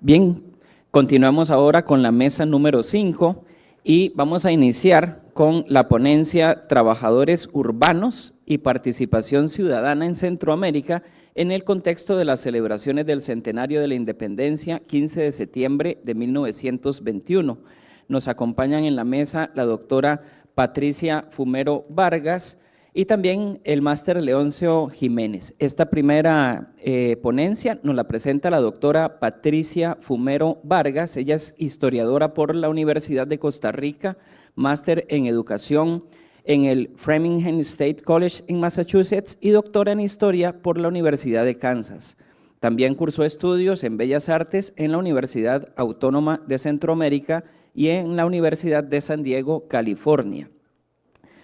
Bien, continuamos ahora con la mesa número 5 y vamos a iniciar con la ponencia Trabajadores Urbanos y Participación Ciudadana en Centroamérica en el contexto de las celebraciones del Centenario de la Independencia, 15 de septiembre de 1921. Nos acompañan en la mesa la doctora Patricia Fumero Vargas y también el máster Leoncio Jiménez. Esta primera ponencia nos la presenta la doctora Patricia Fumero Vargas. Ella es historiadora por la Universidad de Costa Rica, máster en educación en el Framingham State College en Massachusetts y doctora en historia por la Universidad de Kansas. También cursó estudios en Bellas Artes en la Universidad Autónoma de Centroamérica y en la Universidad de San Diego, California.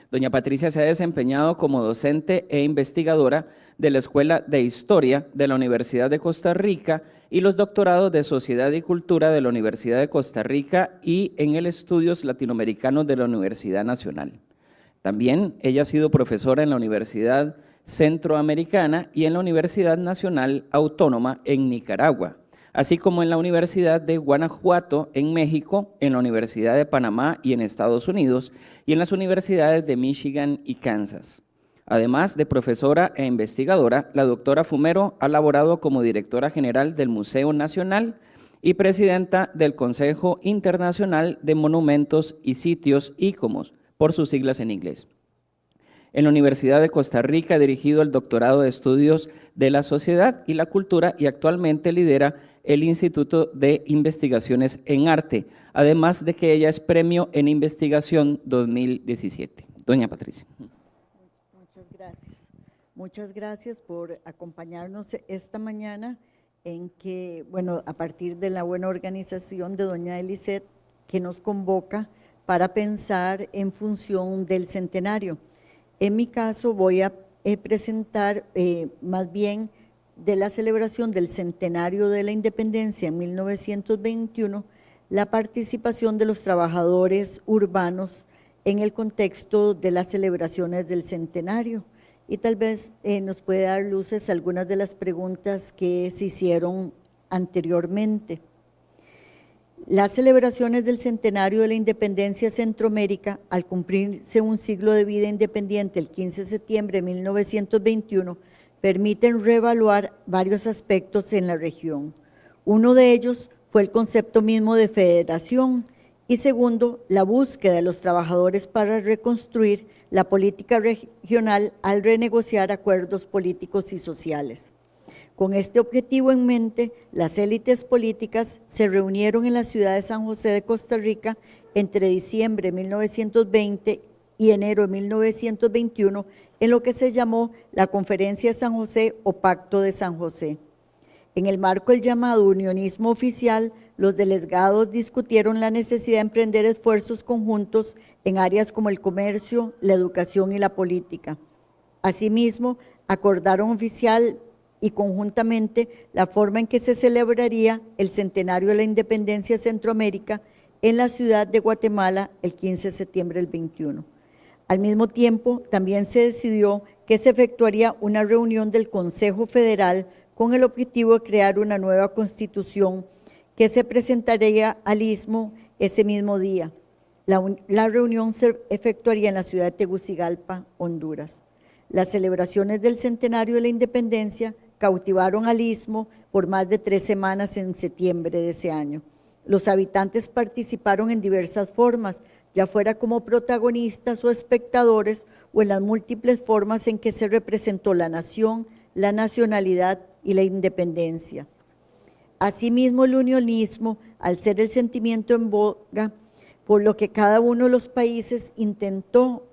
Doña Patricia se ha desempeñado como docente e investigadora de la Escuela de Historia de la Universidad de Costa Rica y los doctorados de Sociedad y Cultura de la Universidad de Costa Rica y en el Estudios Latinoamericanos de la Universidad Nacional. También ella ha sido profesora en la Universidad Centroamericana y en la Universidad Nacional Autónoma en Nicaragua, así como en la Universidad de Guanajuato en México, en la Universidad de Panamá y en Estados Unidos, y en las universidades de Michigan y Kansas. Además de profesora e investigadora, la doctora Fumero ha laborado como directora general del Museo Nacional y presidenta del Consejo Internacional de Monumentos y Sitios ICOMOS, por sus siglas en inglés. En la Universidad de Costa Rica ha dirigido el doctorado de Estudios de la Sociedad y la Cultura y actualmente lidera el Instituto de Investigaciones en Arte, además de que ella es Premio en Investigación 2017. Doña Patricia. Muchas gracias. Muchas gracias por acompañarnos esta mañana en que, bueno, a partir de la buena organización de doña Eliseth, que nos convoca para pensar en función del centenario. En mi caso voy a presentar más bien de la celebración del centenario de la independencia en 1921, la participación de los trabajadores urbanos en el contexto de las celebraciones del centenario y tal vez nos puede dar luces algunas de las preguntas que se hicieron anteriormente. Las celebraciones del centenario de la independencia de Centroamérica, al cumplirse un siglo de vida independiente el 15 de septiembre de 1921, permiten reevaluar varios aspectos en la región. Uno de ellos fue el concepto mismo de federación y segundo, la búsqueda de los trabajadores para reconstruir la política regional al renegociar acuerdos políticos y sociales. Con este objetivo en mente, las élites políticas se reunieron en la ciudad de San José de Costa Rica entre diciembre de 1920 y enero de 1921 en lo que se llamó la Conferencia de San José o Pacto de San José. En el marco del llamado unionismo oficial, los delegados discutieron la necesidad de emprender esfuerzos conjuntos en áreas como el comercio, la educación y la política. Asimismo, acordaron oficial y conjuntamente la forma en que se celebraría el centenario de la independencia de Centroamérica en la ciudad de Guatemala el 15 de septiembre del 21. Al mismo tiempo, también se decidió que se efectuaría una reunión del Consejo Federal con el objetivo de crear una nueva constitución que se presentaría al Istmo ese mismo día. La reunión se efectuaría en la ciudad de Tegucigalpa, Honduras. Las celebraciones del centenario de la independencia cautivaron al Istmo por más de 3 semanas en septiembre de ese año. Los habitantes participaron en diversas formas, ya fuera como protagonistas o espectadores o en las múltiples formas en que se representó la nación, la nacionalidad y la independencia. Asimismo, el unionismo, al ser el sentimiento en boga, por lo que cada uno de los países intentó,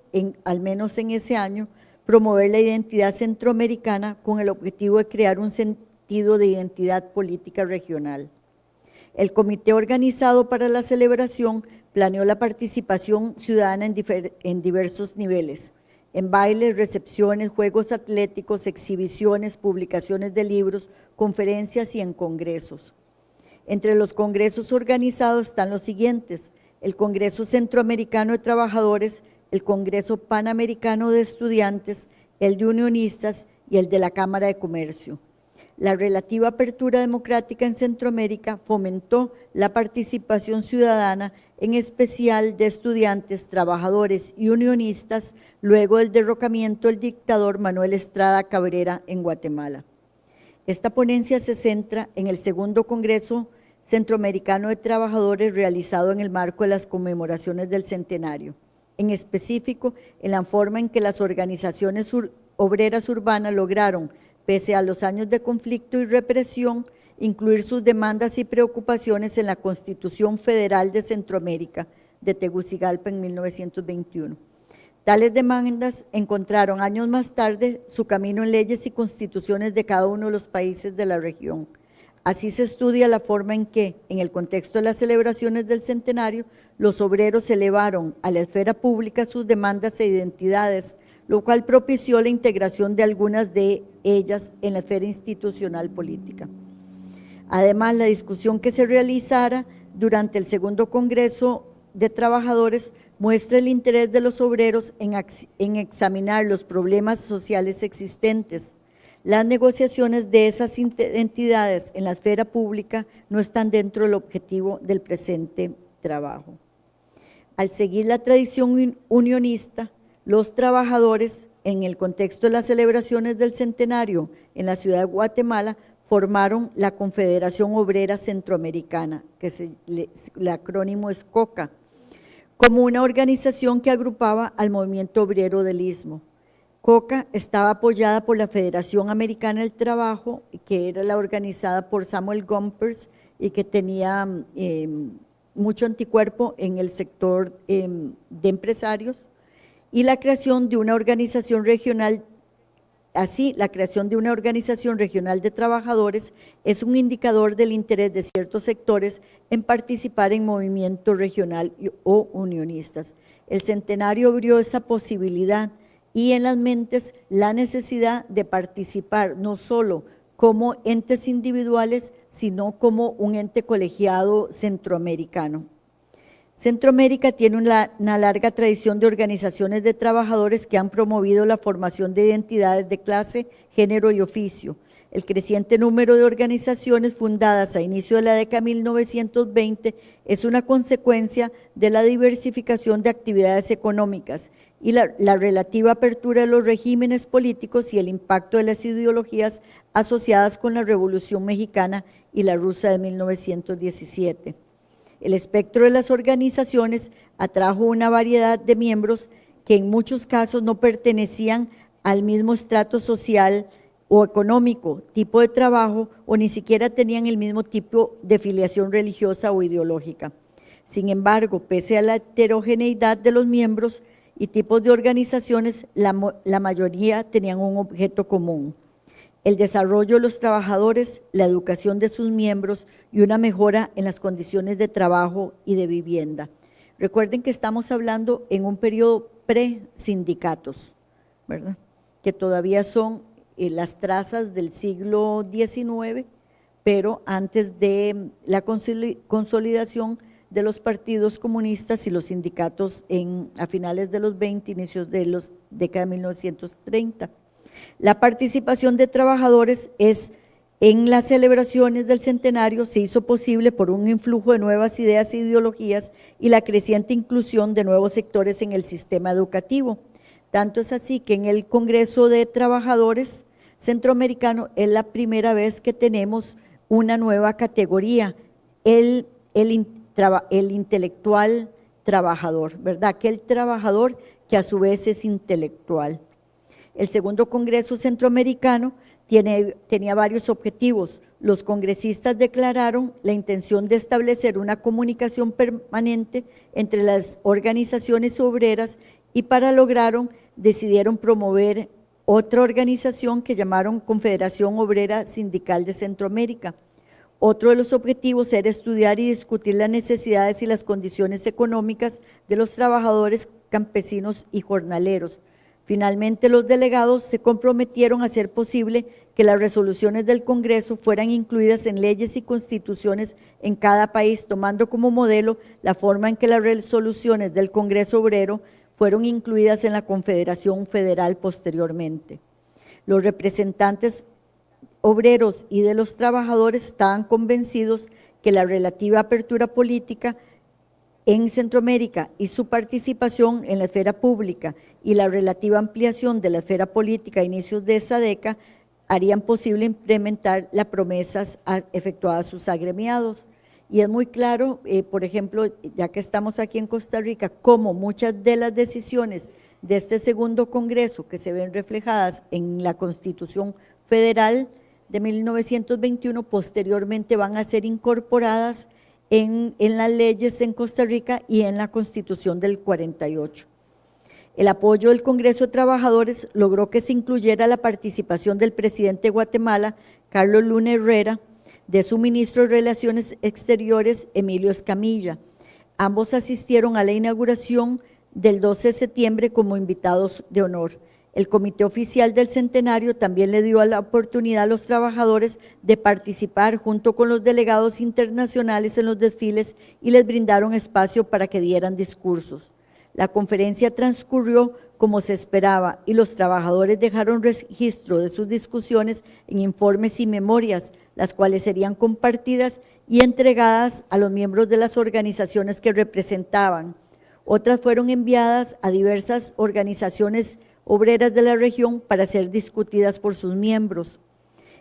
al menos en ese año, promover la identidad centroamericana con el objetivo de crear un sentido de identidad política regional. El comité organizado para la celebración planeó la participación ciudadana en diversos niveles, en bailes, recepciones, juegos atléticos, exhibiciones, publicaciones de libros, conferencias y en congresos. Entre los congresos organizados están los siguientes: el Congreso Centroamericano de Trabajadores, el Congreso Panamericano de Estudiantes, el de Unionistas y el de la Cámara de Comercio. la relativa apertura democrática en Centroamérica fomentó la participación ciudadana, en especial de estudiantes, trabajadores y unionistas, luego del derrocamiento del dictador Manuel Estrada Cabrera en Guatemala. Esta ponencia se centra en el segundo Congreso Centroamericano de Trabajadores realizado en el marco de las conmemoraciones del centenario, en específico en la forma en que las organizaciones obreras urbanas lograron, pese a los años de conflicto y represión, incluir sus demandas y preocupaciones en la Constitución Federal de Centroamérica de Tegucigalpa en 1921. Tales demandas encontraron años más tarde su camino en leyes y constituciones de cada uno de los países de la región. Así se estudia la forma en que, en el contexto de las celebraciones del centenario, los obreros elevaron a la esfera pública sus demandas e identidades, lo cual propició la integración de algunas de ellas en la esfera institucional política. Además, la discusión que se realizara durante el segundo Congreso de Trabajadores muestra el interés de los obreros en examinar los problemas sociales existentes. Las negociaciones de esas entidades en la esfera pública no están dentro del objetivo del presente trabajo. Al seguir la tradición unionista, los trabajadores, en el contexto de las celebraciones del centenario en la ciudad de Guatemala, formaron la Confederación Obrera Centroamericana, que el acrónimo es COCA, como una organización que agrupaba al movimiento obrero del Istmo. COCA estaba apoyada por la Federación Americana del Trabajo, que era la organizada por Samuel Gompers y que tenía mucho anticuerpo en el sector de empresarios, y la creación de una organización regional. Así, la creación de una organización regional de trabajadores es un indicador del interés de ciertos sectores en participar en movimiento regional o unionistas. El centenario abrió esa posibilidad y en las mentes la necesidad de participar no solo como entes individuales, sino como un ente colegiado centroamericano. Centroamérica tiene una larga tradición de organizaciones de trabajadores que han promovido la formación de identidades de clase, género y oficio. El creciente número de organizaciones fundadas a inicio de la década de 1920 es una consecuencia de la diversificación de actividades económicas y la relativa apertura de los regímenes políticos y el impacto de las ideologías asociadas con la Revolución Mexicana y la rusa de 1917. El espectro de las organizaciones atrajo una variedad de miembros que en muchos casos no pertenecían al mismo estrato social o económico, tipo de trabajo o ni siquiera tenían el mismo tipo de filiación religiosa o ideológica. Sin embargo, pese a la heterogeneidad de los miembros y tipos de organizaciones, la mayoría tenían un objeto común: el desarrollo de los trabajadores, la educación de sus miembros y una mejora en las condiciones de trabajo y de vivienda. Recuerden que estamos hablando en un periodo pre-sindicatos, ¿verdad? Que todavía son las trazas del siglo XIX, pero antes de la consolidación de los partidos comunistas y los sindicatos a finales de los 20, inicios de la década de 1930. La participación de trabajadores en las celebraciones del centenario se hizo posible por un influjo de nuevas ideas e ideologías y la creciente inclusión de nuevos sectores en el sistema educativo. Tanto es así que en el Congreso de Trabajadores Centroamericano es la primera vez que tenemos una nueva categoría, el intelectual trabajador, ¿verdad? Aquel trabajador que a su vez es intelectual. El segundo Congreso Centroamericano tenía varios objetivos. Los congresistas declararon la intención de establecer una comunicación permanente entre las organizaciones obreras y para lograrlo decidieron promover otra organización que llamaron Confederación Obrera Sindical de Centroamérica. Otro de los objetivos era estudiar y discutir las necesidades y las condiciones económicas de los trabajadores campesinos y jornaleros. Finalmente, los delegados se comprometieron a hacer posible que las resoluciones del Congreso fueran incluidas en leyes y constituciones en cada país, tomando como modelo la forma en que las resoluciones del Congreso Obrero fueron incluidas en la Confederación Federal posteriormente. Los representantes obreros y de los trabajadores estaban convencidos que la relativa apertura política en Centroamérica y su participación en la esfera pública y la relativa ampliación de la esfera política a inicios de esa década harían posible implementar las promesas efectuadas a sus agremiados. Y es muy claro, por ejemplo, ya que estamos aquí en Costa Rica, cómo muchas de las decisiones de este segundo Congreso que se ven reflejadas en la Constitución Federal de 1921, posteriormente van a ser incorporadas en las leyes en Costa Rica y en la Constitución del 48. El apoyo del Congreso de Trabajadores logró que se incluyera la participación del presidente de Guatemala, Carlos Luna Herrera, de su ministro de Relaciones Exteriores, Emilio Escamilla. Ambos asistieron a la inauguración del 12 de septiembre como invitados de honor. El Comité Oficial del Centenario también le dio la oportunidad a los trabajadores de participar junto con los delegados internacionales en los desfiles y les brindaron espacio para que dieran discursos. La conferencia transcurrió como se esperaba y los trabajadores dejaron registro de sus discusiones en informes y memorias, las cuales serían compartidas y entregadas a los miembros de las organizaciones que representaban. Otras fueron enviadas a diversas organizaciones obreras de la región para ser discutidas por sus miembros.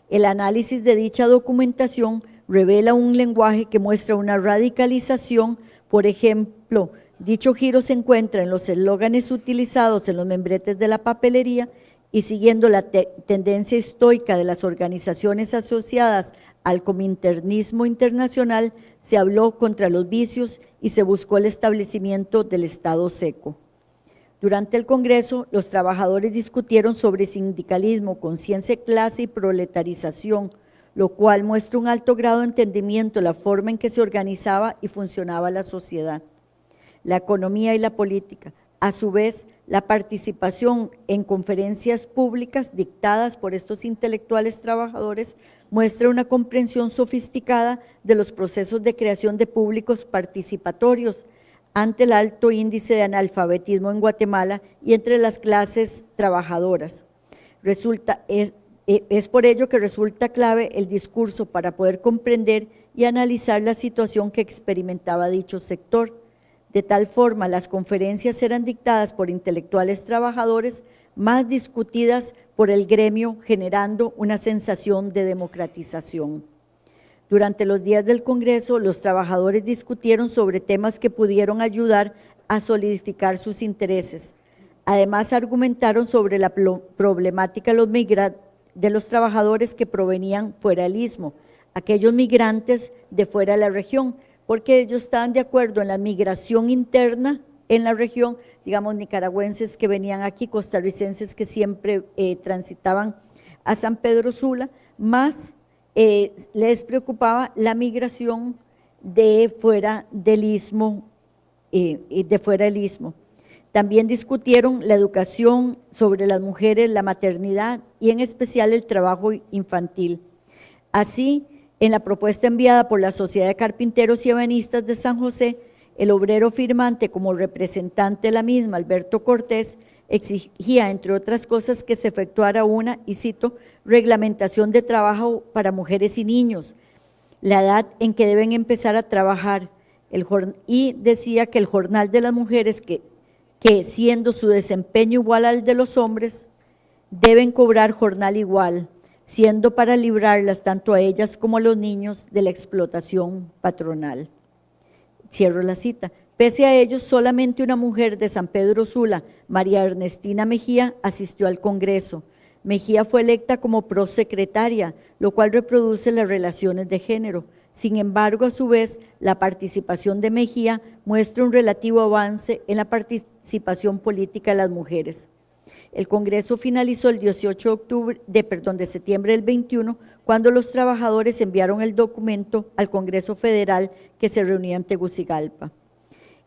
El análisis de dicha documentación revela un lenguaje que muestra una radicalización. Por ejemplo, dicho giro se encuentra en los eslóganes utilizados en los membretes de la papelería y siguiendo la tendencia estoica de las organizaciones asociadas al cominternismo internacional, se habló contra los vicios y se buscó el establecimiento del Estado seco. Durante el Congreso, los trabajadores discutieron sobre sindicalismo, conciencia de clase y proletarización, lo cual muestra un alto grado de entendimiento de la forma en que se organizaba y funcionaba la sociedad, la economía y la política. A su vez, la participación en conferencias públicas dictadas por estos intelectuales trabajadores muestra una comprensión sofisticada de los procesos de creación de públicos participatorios ante el alto índice de analfabetismo en Guatemala y entre las clases trabajadoras. Es por ello que resulta clave el discurso para poder comprender y analizar la situación que experimentaba dicho sector. De tal forma, las conferencias eran dictadas por intelectuales trabajadores, más discutidas por el gremio, generando una sensación de democratización. Durante los días del Congreso, los trabajadores discutieron sobre temas que pudieron ayudar a solidificar sus intereses. Además, argumentaron sobre la problemática de los trabajadores que provenían fuera del Istmo, aquellos migrantes de fuera de la región, porque ellos estaban de acuerdo en la migración interna en la región, digamos, nicaragüenses que venían aquí, costarricenses que siempre transitaban a San Pedro Sula, más les preocupaba la migración de fuera del Istmo, También discutieron la educación sobre las mujeres, la maternidad y en especial el trabajo infantil. Así, en la propuesta enviada por la Sociedad de Carpinteros y Ebanistas de San José, el obrero firmante como representante de la misma, Alberto Cortés, exigía, entre otras cosas, que se efectuara una, y cito, reglamentación de trabajo para mujeres y niños, la edad en que deben empezar a trabajar, y decía que el jornal de las mujeres que siendo su desempeño igual al de los hombres, deben cobrar jornal igual, siendo para librarlas tanto a ellas como a los niños de la explotación patronal. Cierro la cita. Pese a ello, solamente una mujer de San Pedro Sula, María Ernestina Mejía, asistió al Congreso. Mejía fue electa como prosecretaria, lo cual reproduce las relaciones de género. Sin embargo, a su vez, la participación de Mejía muestra un relativo avance en la participación política de las mujeres. El Congreso finalizó el 18 de septiembre del 21, cuando los trabajadores enviaron el documento al Congreso Federal que se reunía en Tegucigalpa.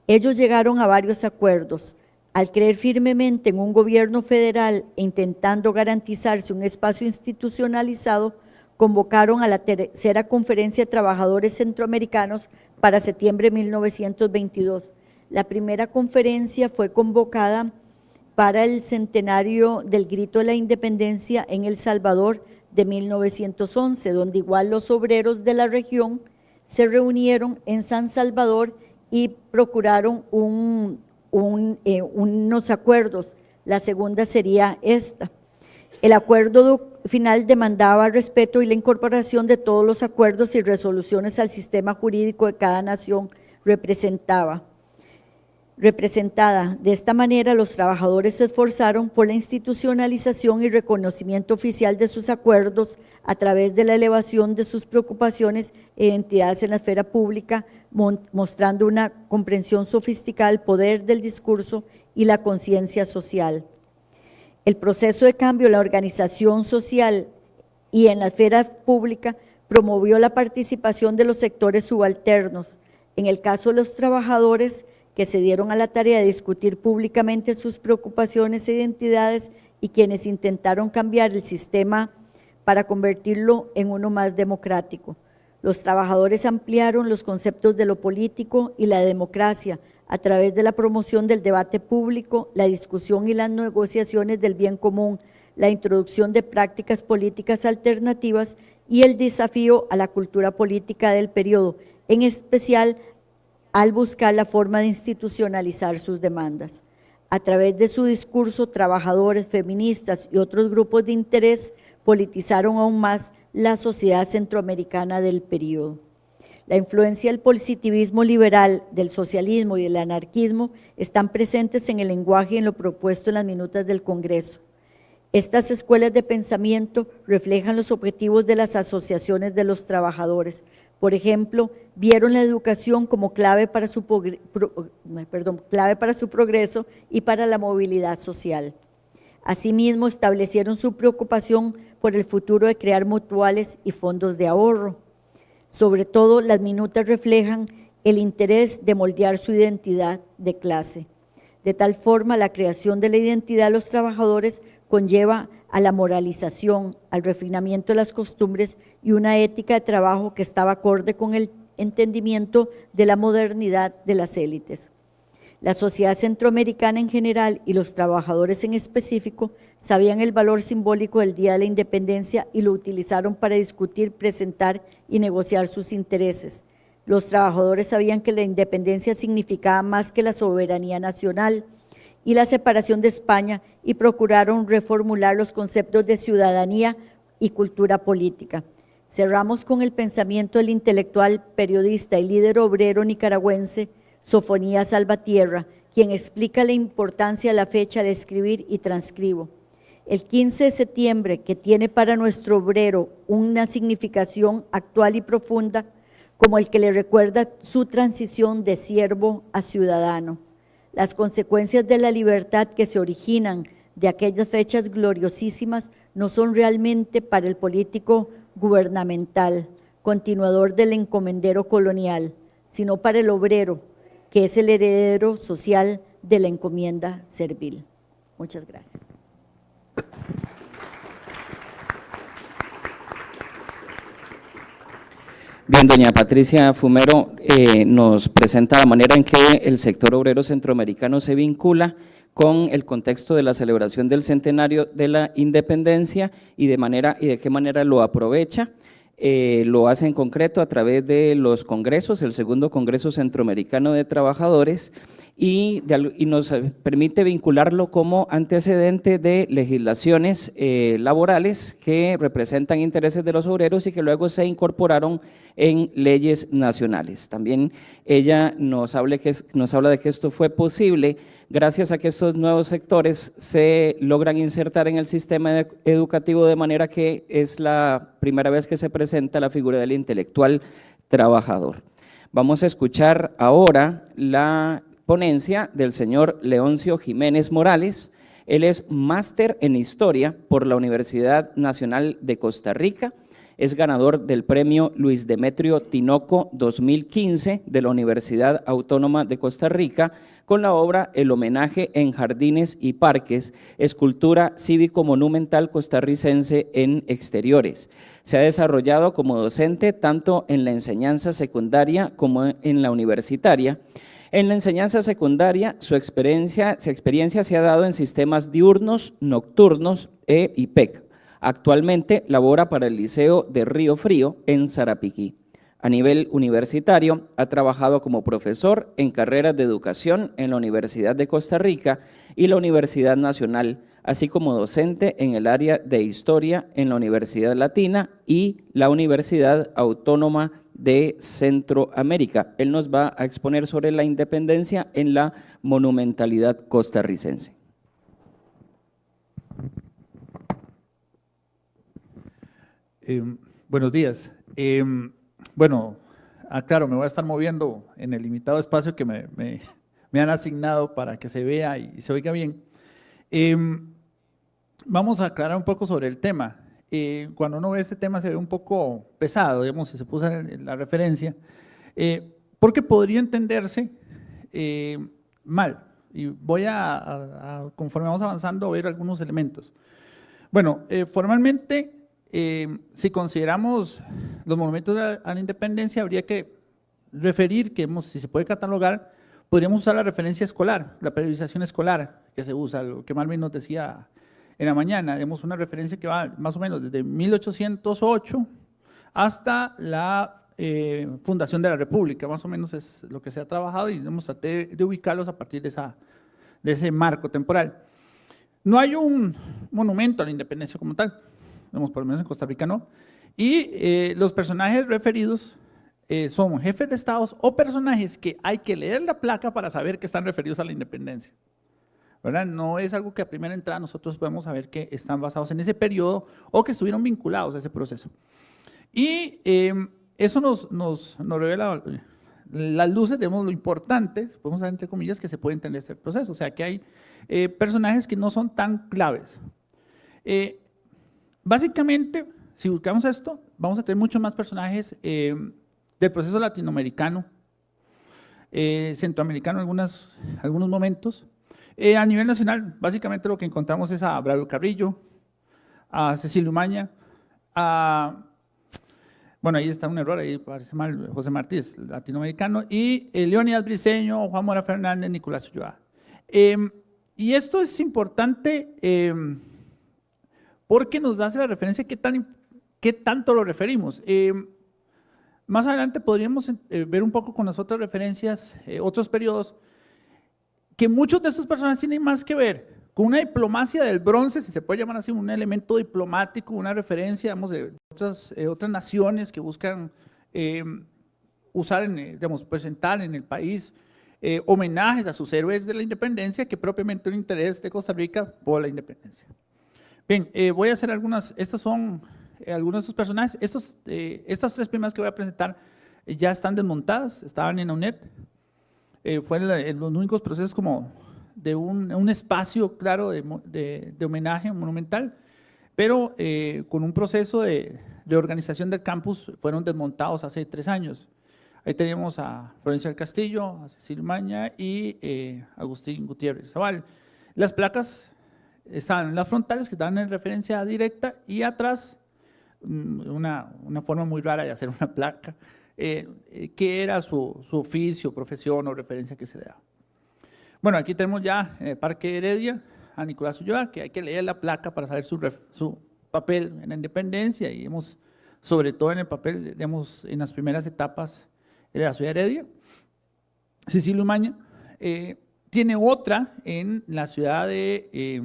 Ellos llegaron a varios acuerdos. Al creer firmemente en un gobierno federal e intentando garantizarse un espacio institucionalizado, convocaron a la tercera Conferencia de Trabajadores Centroamericanos para septiembre de 1922. La primera conferencia fue convocada para el centenario del Grito de la Independencia en El Salvador de 1911, donde igual los obreros de la región se reunieron en San Salvador y procuraron unos acuerdos. La segunda sería esta. El acuerdo final demandaba respeto y la incorporación de todos los acuerdos y resoluciones al sistema jurídico de cada nación representada. De esta manera, los trabajadores se esforzaron por la institucionalización y reconocimiento oficial de sus acuerdos a través de la elevación de sus preocupaciones e identidades en la esfera pública, mostrando una comprensión sofisticada del poder del discurso y la conciencia social. El proceso de cambio en la organización social y en la esfera pública promovió la participación de los sectores subalternos. En el caso de los trabajadores, que se dieron a la tarea de discutir públicamente sus preocupaciones e identidades y quienes intentaron cambiar el sistema para convertirlo en uno más democrático. Los trabajadores ampliaron los conceptos de lo político y la democracia a través de la promoción del debate público, la discusión y las negociaciones del bien común, la introducción de prácticas políticas alternativas y el desafío a la cultura política del periodo, en especial al buscar la forma de institucionalizar sus demandas. A través de su discurso, trabajadores, feministas y otros grupos de interés politizaron aún más la sociedad centroamericana del periodo. La influencia del positivismo liberal, del socialismo y del anarquismo están presentes en el lenguaje y en lo propuesto en las minutas del Congreso. Estas escuelas de pensamiento reflejan los objetivos de las asociaciones de los trabajadores. Por ejemplo, vieron la educación como clave para su progreso y para la movilidad social. Asimismo, establecieron su preocupación por el futuro de crear mutuales y fondos de ahorro. Sobre todo, las minutas reflejan el interés de moldear su identidad de clase. De tal forma, la creación de la identidad de los trabajadores conlleva a la moralización, al refinamiento de las costumbres y una ética de trabajo que estaba acorde con el entendimiento de la modernidad de las élites. La sociedad centroamericana en general y los trabajadores en específico sabían el valor simbólico del Día de la Independencia y lo utilizaron para discutir, presentar y negociar sus intereses. Los trabajadores sabían que la independencia significaba más que la soberanía nacional y la separación de España y procuraron reformular los conceptos de ciudadanía y cultura política. Cerramos con el pensamiento del intelectual, periodista y líder obrero nicaragüense Sofonías Salvatierra, quien explica la importancia de la fecha de escribir y transcribo. El 15 de septiembre, que tiene para nuestro obrero una significación actual y profunda, como el que le recuerda su transición de siervo a ciudadano. Las consecuencias de la libertad que se originan de aquellas fechas gloriosísimas no son realmente para el político gubernamental, continuador del encomendero colonial, sino para el obrero, que es el heredero social de la encomienda servil. Muchas gracias. Bien, doña Patricia Fumero nos presenta la manera en que el sector obrero centroamericano se vincula con el contexto de la celebración del centenario de la independencia y de qué manera lo aprovecha. Lo hace en concreto a través de los congresos, el segundo Congreso Centroamericano de Trabajadores, y nos permite vincularlo como antecedente de legislaciones laborales que representan intereses de los obreros y que luego se incorporaron en leyes nacionales. También ella nos habla de que esto fue posible gracias a que estos nuevos sectores se logran insertar en el sistema educativo, de manera que es la primera vez que se presenta la figura del intelectual trabajador. Vamos a escuchar ahora la ponencia del señor Leoncio Jiménez Morales. Él es máster en Historia por la Universidad Nacional de Costa Rica, es ganador del premio Luis Demetrio Tinoco 2015 de la Universidad Autónoma de Costa Rica con la obra El homenaje en jardines y parques, escultura cívico-monumental costarricense en exteriores. Se ha desarrollado como docente tanto en la enseñanza secundaria como en la universitaria. En la enseñanza secundaria, su experiencia se ha dado en sistemas diurnos, nocturnos e IPEC. Actualmente labora para el Liceo de Río Frío en Sarapiquí. A nivel universitario, ha trabajado como profesor en carreras de educación en la Universidad de Costa Rica y la Universidad Nacional, así como docente en el área de Historia en la Universidad Latina y la Universidad Autónoma de Centroamérica. Él nos va a exponer sobre la independencia en la monumentalidad costarricense. Buenos días. Bueno, claro, me voy a estar moviendo en el limitado espacio que me han asignado para que se vea y se oiga bien. Vamos a aclarar un poco sobre el tema. Cuando uno ve este tema se ve un poco pesado, digamos, si se puso la referencia, porque podría entenderse mal. Y voy conforme vamos avanzando, a ver algunos elementos. Bueno, formalmente, si consideramos los monumentos a la independencia, habría que referir que, si se puede catalogar, podríamos usar la referencia escolar, la periodización escolar que se usa, lo que Marvin nos decía en la mañana. Tenemos una referencia que va más o menos desde 1808 hasta la fundación de la República, más o menos es lo que se ha trabajado y hemos tratado de ubicarlos a partir de ese marco temporal. No hay un monumento a la independencia como tal, por lo menos en Costa Rica no, y los personajes referidos son jefes de estados o personajes que hay que leer la placa para saber que están referidos a la independencia, ¿verdad? No es algo que a primera entrada nosotros podemos saber que están basados en ese periodo o que estuvieron vinculados a ese proceso. Y eso nos revela las luces, digamos, lo importante, podemos usar entre comillas, que se puede entender este proceso, o sea que hay personajes que no son tan claves. Básicamente, si buscamos esto, vamos a tener muchos más personajes del proceso latinoamericano, centroamericano en algunos momentos. A nivel nacional, básicamente lo que encontramos es a Braulio Carrillo, a Cecilio Umaña, bueno, ahí está un error, ahí parece mal, José Martínez, latinoamericano, y Leónidas Briceño, Juan Mora Fernández, Nicolás Ulloa. Y esto es importante porque nos da la referencia qué tanto lo referimos. Más adelante podríamos ver un poco con las otras referencias, otros periodos, que muchos de estos personajes tienen más que ver con una diplomacia del bronce, si se puede llamar así, un elemento diplomático, una referencia, digamos, de otras naciones que buscan usar, digamos, presentar en el país homenajes a sus héroes de la independencia, que propiamente un interés de Costa Rica por la independencia. Bien, voy a hacer estos son algunos de estos personajes. Estas tres primeras que voy a presentar ya están desmontadas, estaban en la UNED. Fueron los únicos procesos como de un espacio claro de homenaje monumental, pero con un proceso de organización del campus fueron desmontados hace 3 años. Ahí tenemos a Florencia del Castillo, a Cecilio Umaña y Agustín Gutiérrez Zaval. Las placas están las frontales, que dan en referencia directa, y atrás una forma muy rara de hacer una placa, que era su oficio, profesión o referencia que se le da. Bueno, aquí tenemos ya en el Parque Heredia a Nicolás Ulloa, que hay que leer la placa para saber su papel en la independencia, y sobre todo en el papel, digamos, en las primeras etapas de la ciudad de Heredia. Cecilio Umaña tiene otra en la ciudad de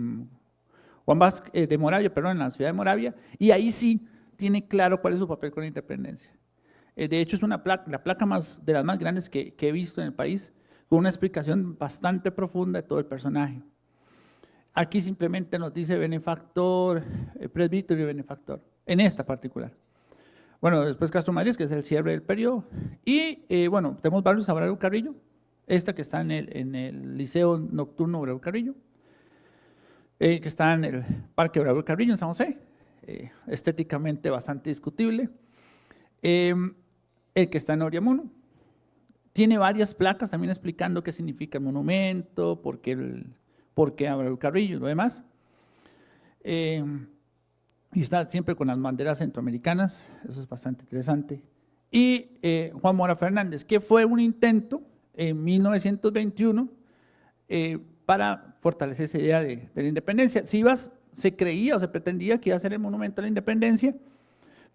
Juan Vázquez de Moravia, perdón, en la ciudad de Moravia, y ahí sí tiene claro cuál es su papel con la independencia. De hecho, es la placa de las más grandes que he visto en el país, con una explicación bastante profunda de todo el personaje. Aquí simplemente nos dice benefactor, presbítero y benefactor, en esta particular. Bueno, después Castro Madrid, que es el cierre del periodo, y bueno, tenemos varios a Braulio Carrillo, esta que está en el Liceo Nocturno Braulio Carrillo, que está en el Parque Braulio Carrillo en San José, estéticamente bastante discutible. El que está en Oriamuno, tiene varias placas también explicando qué significa el monumento, por qué Braulio Carrillo y lo demás. Y está siempre con las banderas centroamericanas, eso es bastante interesante. Y Juan Mora Fernández, que fue un intento en 1921 para fortalecer esa idea de la independencia. Si vas se creía o se pretendía que iba a ser el monumento a la independencia,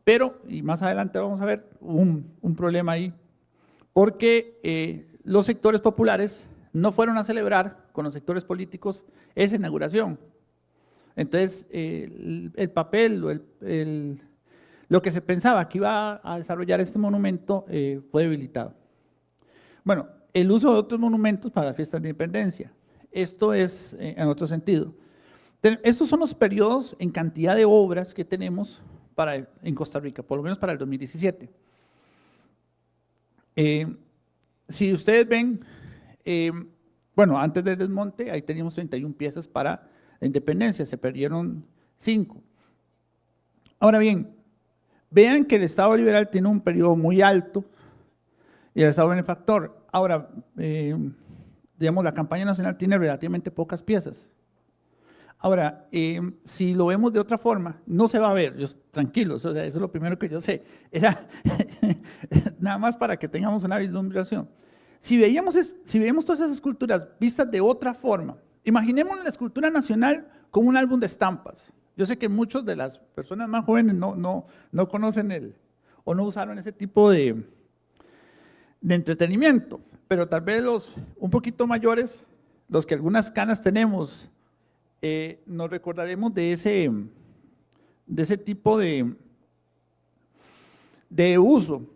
pero, y más adelante vamos a ver, un problema ahí, porque los sectores populares no fueron a celebrar con los sectores políticos esa inauguración. Entonces, el papel o lo que se pensaba que iba a desarrollar este monumento fue debilitado. Bueno, el uso de otros monumentos para las fiestas de independencia. Esto es en otro sentido. Estos son los periodos en cantidad de obras que tenemos en Costa Rica, por lo menos para el 2017. Si ustedes ven, bueno, antes del desmonte, ahí teníamos 31 piezas para la independencia, se perdieron 5. Ahora bien, vean que el Estado liberal tiene un periodo muy alto y el Estado benefactor. Ahora, digamos, la campaña nacional tiene relativamente pocas piezas. Ahora, si lo vemos de otra forma, no se va a ver, tranquilos, o sea, eso es lo primero que yo sé, era nada más para que tengamos una vislumbración. Si veíamos todas esas esculturas vistas de otra forma, imaginemos la escultura nacional como un álbum de estampas. Yo sé que muchas de las personas más jóvenes no conocen o no usaron ese tipo de entretenimiento, pero tal vez los un poquito mayores, los que algunas canas tenemos, nos recordaremos de ese tipo de uso.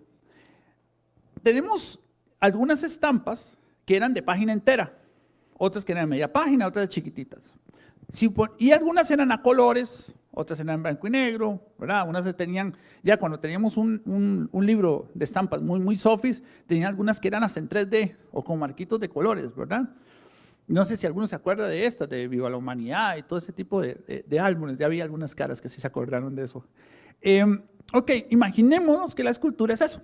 Tenemos algunas estampas que eran de página entera, otras que eran media página, otras chiquititas. Y algunas eran a colores, otras eran en blanco y negro, ¿verdad? Unas se tenían, ya cuando teníamos un libro de estampas muy sofis, tenían algunas que eran hasta en 3D o con marquitos de colores, ¿verdad? No sé si alguno se acuerda de estas, de Viva la Humanidad y todo ese tipo de álbumes. Ya había algunas caras que sí se acordaron de eso. Ok, imaginémonos que la escultura es eso.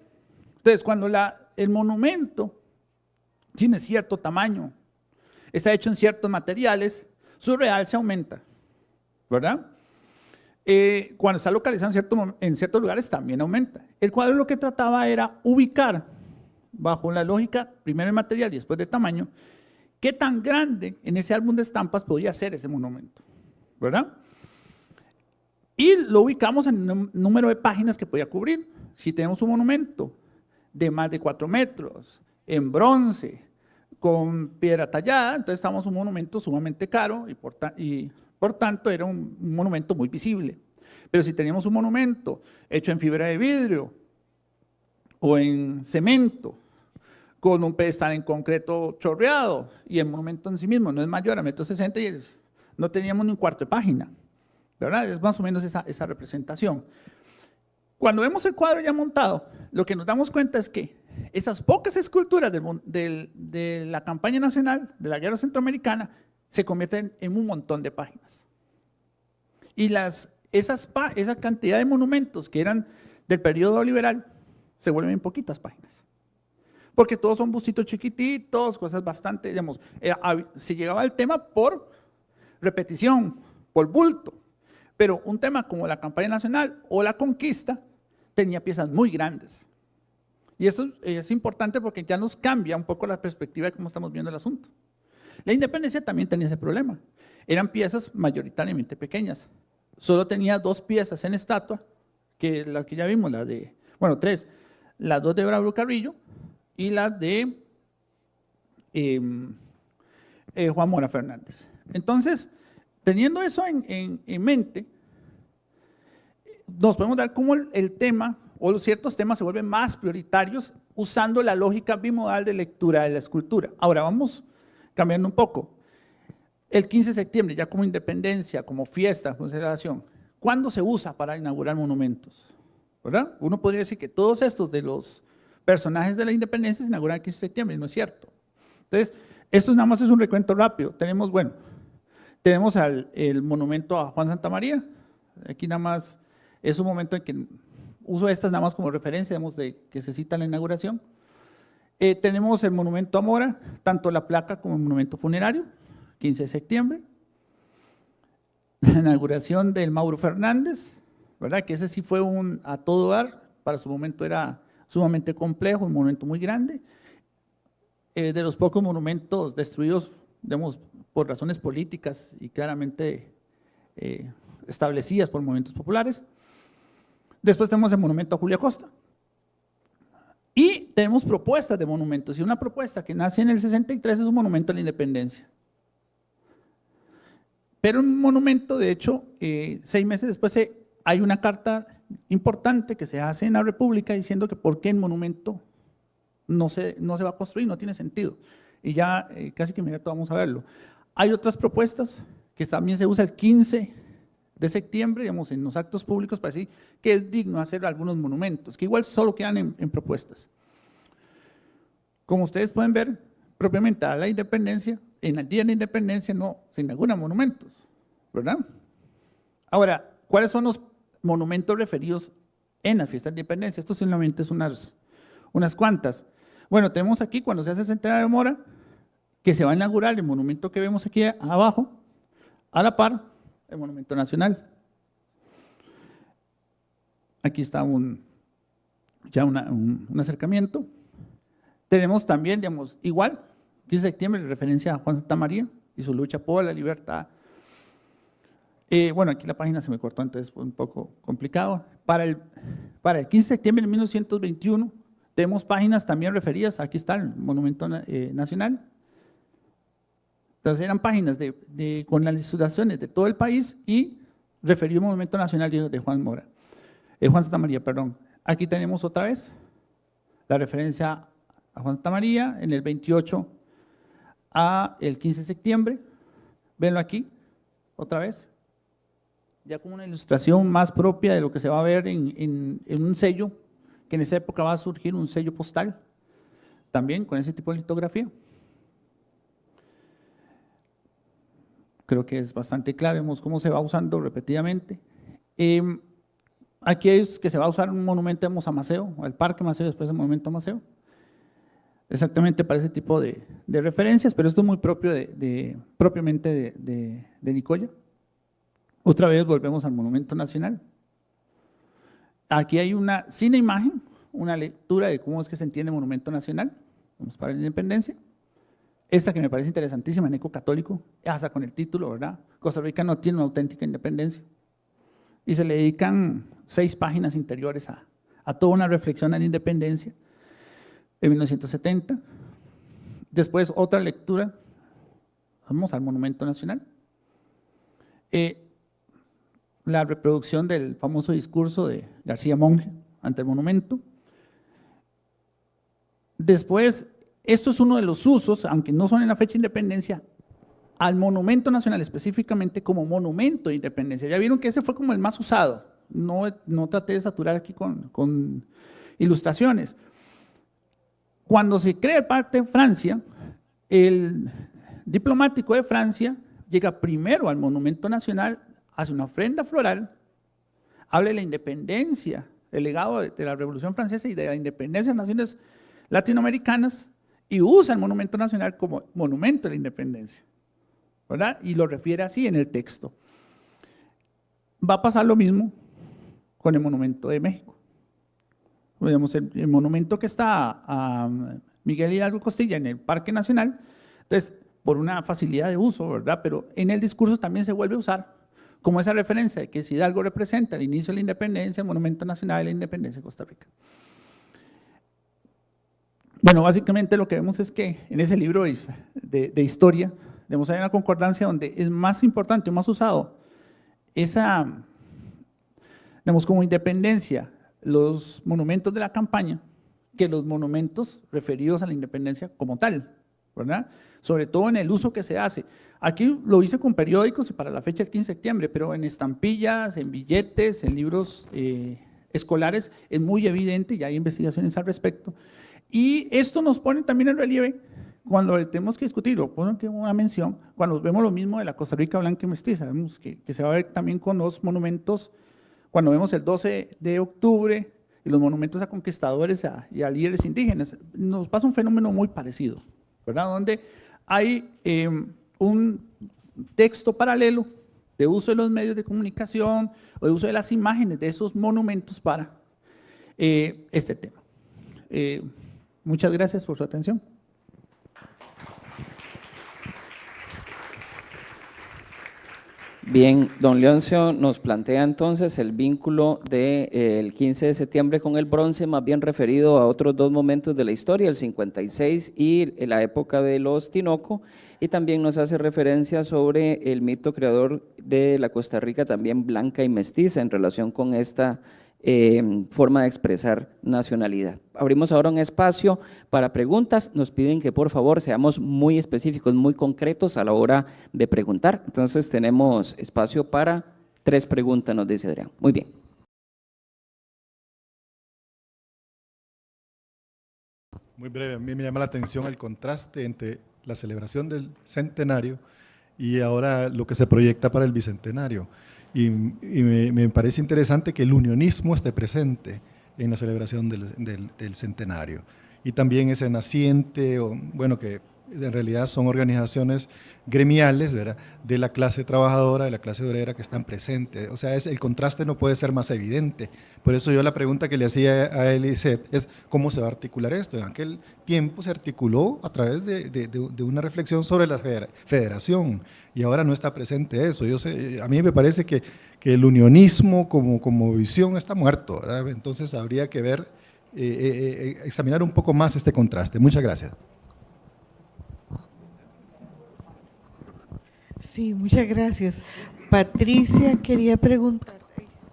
Entonces, cuando el monumento tiene cierto tamaño, está hecho en ciertos materiales, su realce aumenta, ¿verdad? Cuando está localizado en ciertos lugares también aumenta. El cuadro lo que trataba era ubicar, bajo la lógica, primero el material y después de tamaño, qué tan grande en ese álbum de estampas podía ser ese monumento, ¿verdad? Y lo ubicamos en el número de páginas que podía cubrir. Si tenemos un monumento de más de 4 metros, en bronce, con piedra tallada, entonces estamos en un monumento sumamente caro y por tanto era un monumento muy visible. Pero si teníamos un monumento hecho en fibra de vidrio o en cemento, con un pedestal en concreto chorreado y el monumento en sí mismo no es mayor a 1,60 m y no teníamos ni un cuarto de página, ¿verdad? Es más o menos esa representación. Cuando vemos el cuadro ya montado, lo que nos damos cuenta es que esas pocas esculturas de la campaña nacional, de la guerra centroamericana, se convierten en un montón de páginas. Y esa cantidad de monumentos que eran del periodo liberal se vuelven en poquitas páginas. Porque todos son bustitos chiquititos, cosas bastante, digamos, se llegaba al tema por repetición, por bulto. Pero un tema como la campaña nacional o la conquista tenía piezas muy grandes. Y esto es importante porque ya nos cambia un poco la perspectiva de cómo estamos viendo el asunto. La independencia también tenía ese problema. Eran piezas mayoritariamente pequeñas. Solo tenía 2 piezas en estatua, que la que ya vimos, 3, las 2 de Bravo Carrillo y las de Juan Mora Fernández. Entonces, teniendo eso en mente, nos podemos dar cómo el tema o los ciertos temas se vuelven más prioritarios usando la lógica bimodal de lectura de la escultura. Ahora vamos cambiando un poco. El 15 de septiembre, ya como independencia, como fiesta, como celebración, ¿cuándo se usa para inaugurar monumentos? ¿Verdad? Uno podría decir que todos estos de los personajes de la independencia se inauguran el 15 de septiembre, y no es cierto. Entonces, esto nada más es un recuento rápido. Tenemos el monumento a Juan Santamaría. Aquí nada más es un momento en que uso estas nada más como referencia, digamos, de que se cita la inauguración. Tenemos el monumento a Mora, tanto la placa como el monumento funerario, 15 de septiembre. La inauguración del Mauro Fernández, ¿verdad? Que ese sí fue a todo dar, para su momento era sumamente complejo, un monumento muy grande. De los pocos monumentos destruidos, digamos, por razones políticas y claramente establecidas por movimientos populares. Después tenemos el monumento a Julia Costa. Y tenemos propuestas de monumentos. Y una propuesta que nace en el 63 es un monumento a la independencia. Pero un monumento, de hecho, 6 meses después hay una carta importante que se hace en la República diciendo que por qué el monumento no se va a construir, no tiene sentido. Y ya casi que inmediato vamos a verlo. Hay otras propuestas que también se usa el 15 de septiembre, digamos, en los actos públicos para decir que es digno hacer algunos monumentos, que igual solo quedan en propuestas. Como ustedes pueden ver, propiamente a la independencia, en el día de la independencia no se inauguran monumentos, ¿verdad? Ahora, ¿cuáles son los monumentos referidos en la fiesta de la independencia? Esto simplemente es unas cuantas. Bueno, tenemos aquí cuando se hace el centenario de Mora, que se va a inaugurar el monumento que vemos aquí abajo, a la par, el monumento nacional. Aquí está ya un acercamiento. Tenemos también, digamos, igual, 15 de septiembre, referencia a Juan Santamaría y su lucha por la libertad. Bueno, aquí la página se me cortó, entonces fue un poco complicado. Para el 15 de septiembre de 1921, tenemos páginas también referidas, aquí está el monumento nacional. Entonces eran páginas con las ilustraciones de todo el país y referido al monumento nacional de Juan Santamaría, perdón. Aquí tenemos otra vez la referencia a Juan Santamaría en el 28 a el 15 de septiembre. Venlo aquí, otra vez. Ya como una ilustración más propia de lo que se va a ver en un sello, que en esa época va a surgir un sello postal, también con ese tipo de litografía. Creo que es bastante claro, vemos cómo se va usando repetidamente. Aquí es que se va a usar un monumento a Maceo, al Parque Maceo, después el monumento a Maceo. Exactamente para ese tipo de referencias, pero esto es muy propio propiamente de Nicoya. Otra vez volvemos al monumento nacional. Aquí hay sin imagen, una lectura de cómo es que se entiende monumento nacional, vamos para la independencia. Esta que me parece interesantísima, en Eco Católico, hasta con el título, ¿verdad? Costa Rica no tiene una auténtica independencia. Y se le dedican 6 páginas interiores a toda una reflexión a la independencia en 1970. Después otra lectura, vamos al Monumento Nacional. La reproducción del famoso discurso de García Monge ante el monumento. Después, esto es uno de los usos, aunque no son en la fecha de independencia, al monumento nacional específicamente como monumento de independencia. Ya vieron que ese fue como el más usado. No traté de saturar aquí con ilustraciones. Cuando se crea parte de Francia, el diplomático de Francia llega primero al monumento nacional, hace una ofrenda floral, habla de la independencia, el legado de la Revolución Francesa y de la independencia de las naciones latinoamericanas, y usa el monumento nacional como monumento de la independencia, ¿verdad? Y lo refiere así en el texto. Va a pasar lo mismo con el monumento de México. Digamos, el monumento que está a Miguel Hidalgo Costilla en el Parque Nacional, entonces, por una facilidad de uso, ¿verdad? Pero en el discurso también se vuelve a usar como esa referencia de que si Hidalgo representa el inicio de la independencia, el monumento nacional de la independencia de Costa Rica. Bueno, básicamente lo que vemos es que en ese libro de historia, hay una concordancia donde es más importante, más usado, como independencia, los monumentos de la campaña, que los monumentos referidos a la independencia como tal, ¿verdad? Sobre todo en el uso que se hace. Aquí lo hice con periódicos y para la fecha del 15 de septiembre, pero en estampillas, en billetes, en libros escolares, es muy evidente y hay investigaciones al respecto. Y esto nos pone también en relieve cuando tenemos que discutirlo, pongo una mención, cuando vemos lo mismo de la Costa Rica blanca y mestiza, vemos que se va a ver también con los monumentos, cuando vemos el 12 de octubre y los monumentos a conquistadores y a líderes indígenas, nos pasa un fenómeno muy parecido, ¿verdad? Donde hay un texto paralelo de uso de los medios de comunicación o de uso de las imágenes de esos monumentos para este tema. Muchas gracias por su atención. Bien, don Leoncio nos plantea entonces el vínculo del 15 de septiembre con el bronce, más bien referido a otros dos momentos de la historia, el 56 y la época de los Tinoco, y también nos hace referencia sobre el mito creador de la Costa Rica, también blanca y mestiza, en relación con esta forma de expresar nacionalidad. Abrimos ahora un espacio para preguntas. Nos piden que por favor seamos muy específicos, muy concretos a la hora de preguntar. Entonces tenemos espacio para 3 preguntas, nos dice Adrián. Muy bien. Muy breve, a mí me llama la atención el contraste entre la celebración del centenario y ahora lo que se proyecta para el bicentenario. Y me parece interesante que el unionismo esté presente en la celebración del centenario. Y también ese naciente, bueno, que en realidad son organizaciones gremiales, ¿verdad?, de la clase trabajadora, de la clase obrera que están presentes. O sea, el contraste no puede ser más evidente. Por eso yo la pregunta que le hacía a Eliseth es ¿cómo se va a articular esto? En aquel tiempo se articuló a través de una reflexión sobre la federación y ahora no está presente eso. Yo sé, a mí me parece que el unionismo como visión está muerto, ¿verdad? Entonces habría que ver, examinar un poco más este contraste. Muchas gracias. Sí, muchas gracias. Patricia quería preguntar,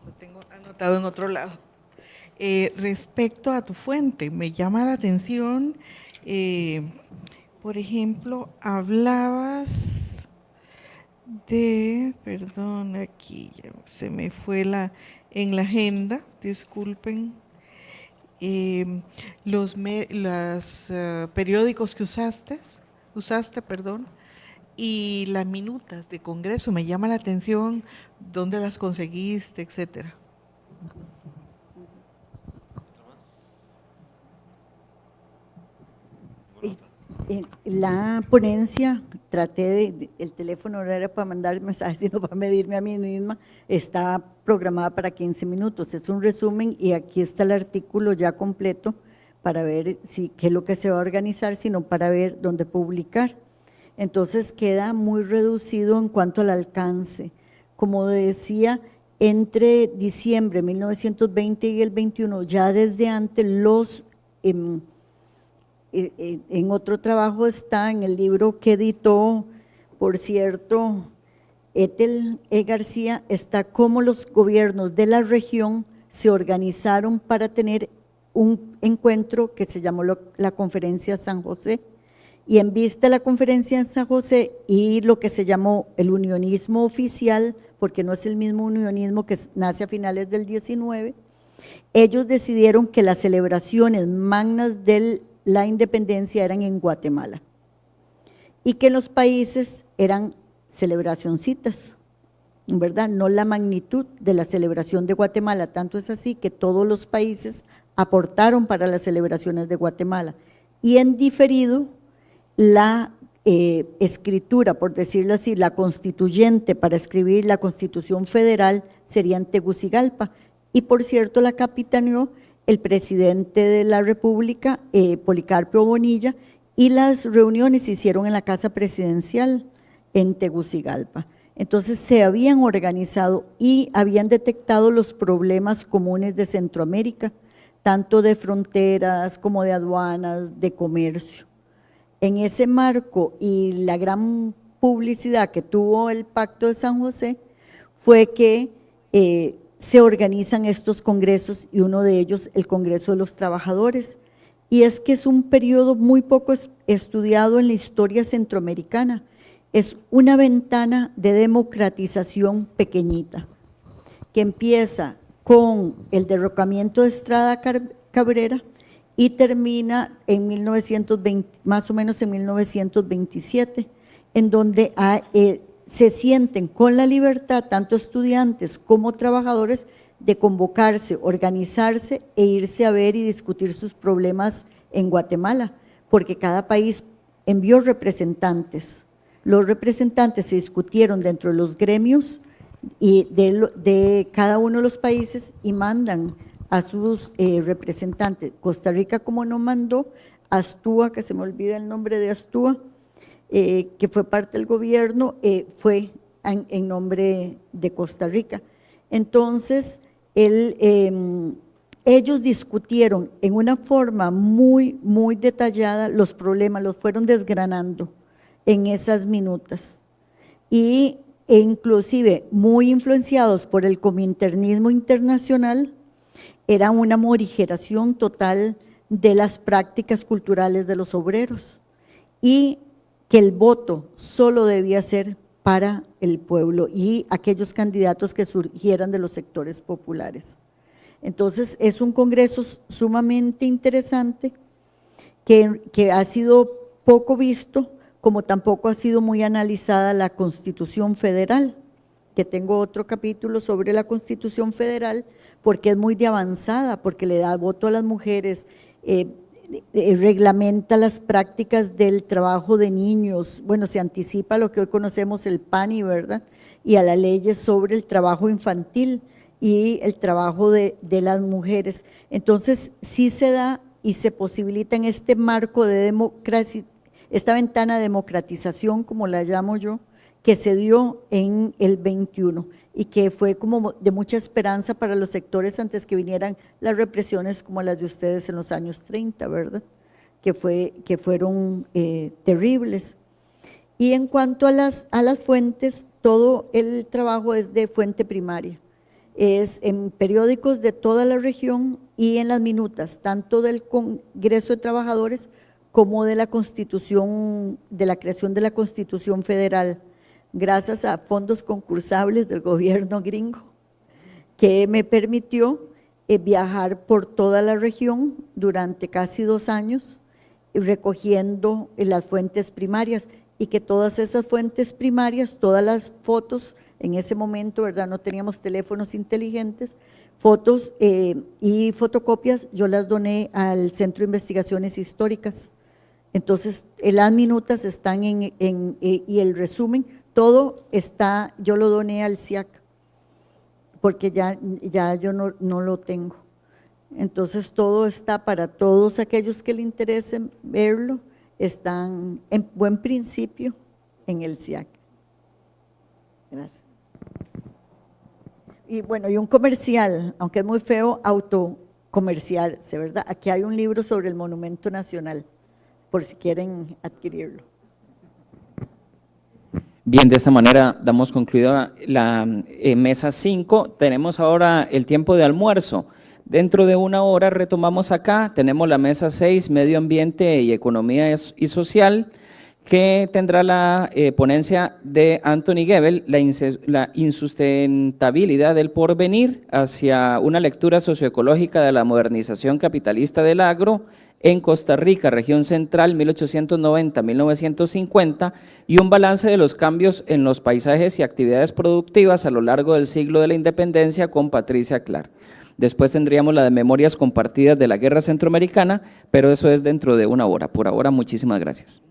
lo tengo anotado en otro lado, respecto a tu fuente, me llama la atención, por ejemplo, hablabas de, perdón, aquí ya se me fue en la agenda, disculpen, los periódicos que usaste, perdón, y las minutas de Congreso, me llama la atención dónde las conseguiste, etcétera. La ponencia, el teléfono no era para mandar mensajes, sino para medirme a mí misma, está programada para 15 minutos, es un resumen y aquí está el artículo ya completo para ver qué es lo que se va a organizar, sino para ver dónde publicar. Entonces queda muy reducido en cuanto al alcance. Como decía, entre diciembre de 1920 y el 21, ya desde antes en otro trabajo está, en el libro que editó, por cierto, Ethel E. García, está cómo los gobiernos de la región se organizaron para tener un encuentro que se llamó la Conferencia San José, y en vista de la Conferencia en San José y lo que se llamó el unionismo oficial, porque no es el mismo unionismo que nace a finales del 19, ellos decidieron que las celebraciones magnas de la independencia eran en Guatemala y que en los países eran celebracioncitas, ¿verdad? No la magnitud de la celebración de Guatemala, tanto es así que todos los países aportaron para las celebraciones de Guatemala y en diferido la escritura, por decirlo así, la constituyente para escribir la Constitución Federal sería en Tegucigalpa y por cierto la capitaneó el presidente de la República, Policarpio Bonilla, y las reuniones se hicieron en la Casa Presidencial en Tegucigalpa. Entonces se habían organizado y habían detectado los problemas comunes de Centroamérica, tanto de fronteras como de aduanas, de comercio. En ese marco y la gran publicidad que tuvo el Pacto de San José fue que se organizan estos congresos y uno de ellos el Congreso de los Trabajadores. Y es que es un periodo muy poco estudiado en la historia centroamericana. Es una ventana de democratización pequeñita que empieza con el derrocamiento de Estrada Cabrera y termina en 1920, más o menos en 1927, en donde se sienten con la libertad, tanto estudiantes como trabajadores, de convocarse, organizarse e irse a ver y discutir sus problemas en Guatemala, porque cada país envió representantes. Los representantes se discutieron dentro de los gremios y de cada uno de los países y mandan a sus representantes. Costa Rica, como no mandó, Astúa, que se me olvida el nombre de Astúa, que fue parte del gobierno, fue en nombre de Costa Rica. Entonces, ellos discutieron en una forma muy, muy detallada los problemas, los fueron desgranando en esas minutas. E inclusive, muy influenciados por el cominternismo internacional, era una morigeración total de las prácticas culturales de los obreros y que el voto solo debía ser para el pueblo y aquellos candidatos que surgieran de los sectores populares. Entonces, es un congreso sumamente interesante que ha sido poco visto, como tampoco ha sido muy analizada la Constitución Federal, que tengo otro capítulo sobre la Constitución Federal, porque es muy de avanzada, porque le da voto a las mujeres, reglamenta las prácticas del trabajo de niños, bueno, se anticipa lo que hoy conocemos el PANI, ¿verdad? Y a las leyes sobre el trabajo infantil y el trabajo de las mujeres. Entonces, sí se da y se posibilita en este marco de democracia, esta ventana de democratización, como la llamo yo, que se dio en el 21 y que fue como de mucha esperanza para los sectores antes que vinieran las represiones como las de ustedes en los años 30, ¿verdad? Que fueron terribles. Y en cuanto a las fuentes, todo el trabajo es de fuente primaria. Es en periódicos de toda la región y en las minutas, tanto del Congreso de Trabajadores como de la Constitución, de la creación de la Constitución Federal, gracias a fondos concursables del gobierno gringo, que me permitió viajar por toda la región durante casi 2 años, recogiendo las fuentes primarias, y que todas esas fuentes primarias, todas las fotos, en ese momento, ¿verdad?, no teníamos teléfonos inteligentes, fotos y fotocopias, yo las doné al Centro de Investigaciones Históricas. Entonces, las minutas están y el resumen, todo está, yo lo doné al CIAC, porque ya yo no lo tengo. Entonces, todo está para todos aquellos que le interesen verlo, están en buen principio en el CIAC. Gracias. Y bueno, y un comercial, aunque es muy feo autocomerciarse, ¿verdad? Aquí hay un libro sobre el Monumento Nacional, por si quieren adquirirlo. Bien, de esta manera damos concluida la mesa 5. Tenemos ahora el tiempo de almuerzo. Dentro de 1 hora retomamos acá, tenemos la mesa 6, Medio Ambiente y Economía y Social, que tendrá la ponencia de Anthony Gebel, la insustentabilidad del porvenir hacia una lectura socioecológica de la modernización capitalista del agro en Costa Rica, región central, 1890-1950, y un balance de los cambios en los paisajes y actividades productivas a lo largo del siglo de la independencia con Patricia Clar. Después tendríamos la de Memorias Compartidas de la Guerra Centroamericana, pero eso es dentro de 1 hora. Por ahora, muchísimas gracias.